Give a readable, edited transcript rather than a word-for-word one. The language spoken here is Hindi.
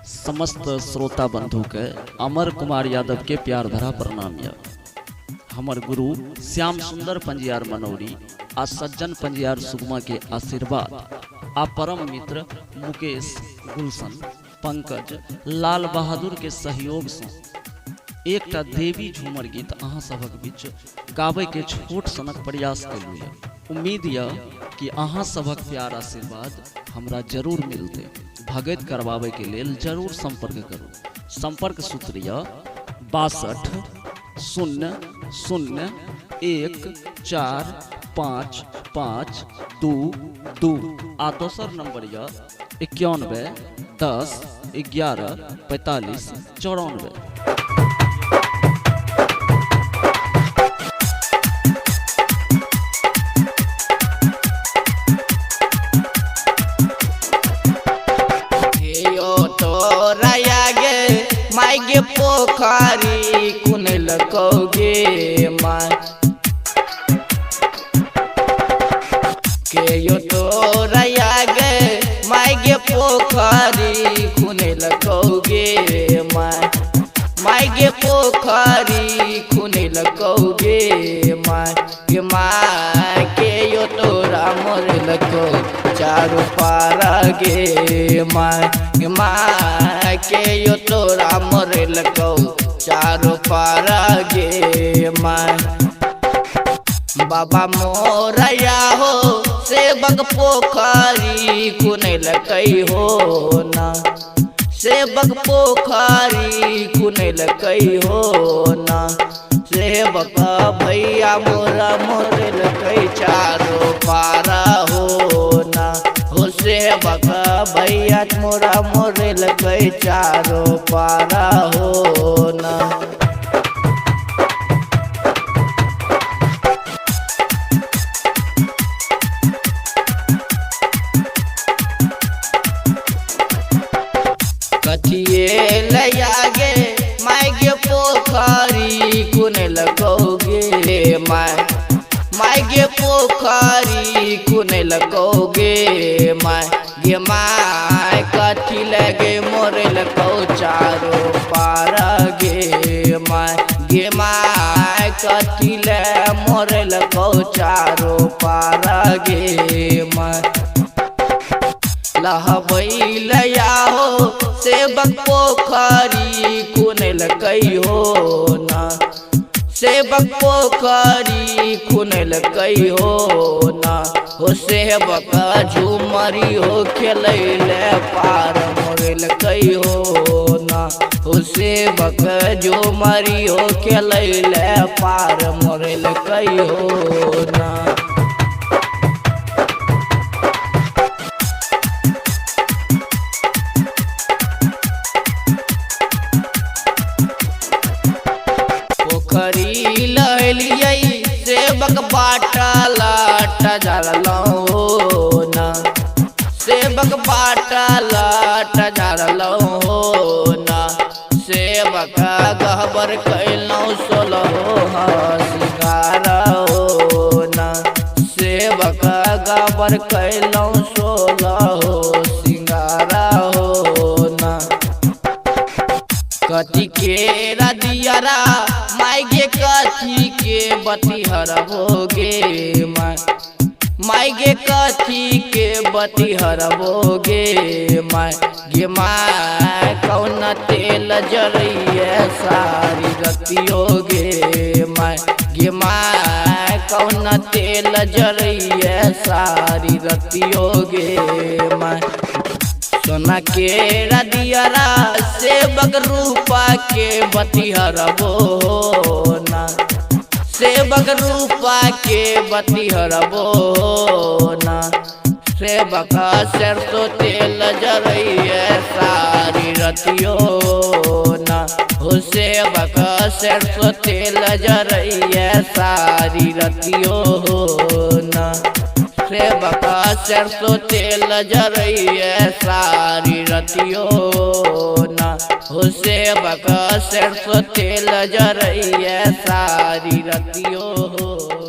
समस्त श्रोता बंधु के अमर कुमार यादव के प्यार भरा प्रणाम। हमर गुरु श्याम सुंदर पंजियार मनौरी आ सज्जन पंजियार सुगमा के आशीर्वाद आ परम मित्र मुकेश गुलशन पंकज लाल बहादुर के सहयोग से एक देवी झूमर गीत अहाँ सबक बीच गावे के छोट सनक प्रयास कलू। उम्मीद यह कि अहाँ सबक प्यार आशीर्वाद हमरा जरूर मिलते। भगत करवावे के लेल जरूर संपर्क करू। संपर्क सूत्र यह 62 0 0 1 4 5 5 2 2 आ दोसर नंबर यह 91 10 11 45 94। मायगे पोखरी कुन लकोगे माय के यो तोरया गे मायगे पोखरी कुन लकोगे माय मायगे पोखरी कुन लकोगे माय के माय के यो तोरा मोर लको चारों पारा गे माय के यो तोरा मोर लको चारों पारा गे माय। बाबा मोरया हो सेवक पोखरी कुन लकई हो ना सेवक पोखरी कुन लकई हो ना सेवक भैया मोरा मोर लकई चारों पारा हो ना हो सेवक भैया मोरा मोर लकई चारों पारा हो ना। कथिए लया गे मायगे पोखरी कुन लगोगे मायगे पोखरी कुन लगोगे माय गे माय कथी लगे मोर लको चारों पारा गे माय कथी ले मोर लको चारों पारा गे माय। लहबैलया हो सेवक पोखरी कुन लकई हो ना सेवक पोखरी कुन लकई हो ना हो सेवक झूमरी हो खेलैले पार मोर लकई हो ना हो सेवक झूमरी हो खेलैले पार मोर लकई हो ना। पोखरी लहलियै सेवक बाटा लाट जरलो ना सेवक बाटा लाट जरलो ना सेवक गहबर कैलौ सोलहो सिंगार हो ना सेवक गहबर कैलौ सोलहो सिंगार हो ना। कथी के रदियारा मायगे कथी के बतिहर होगे मायगे कथी के बतिहर होगे माय गे माय कौन तेल जरइए सारी रतियोगे माय गे माय कौन तेल जरइए सारी रतियोगे माय। सोना के रदियारा सेवक रूपा के बतिहर हो ना सेवक रूपा के बतिहर हो ना सेवक सरसों तेल जरइए सारी रतियो ना हो सेवक सरसों तेल जरइए सारी रतियो ना सेवक सरसों तेल जरइए सारी रतियो ना हो सेवक सरसों तेल जरइए सारी रतियो।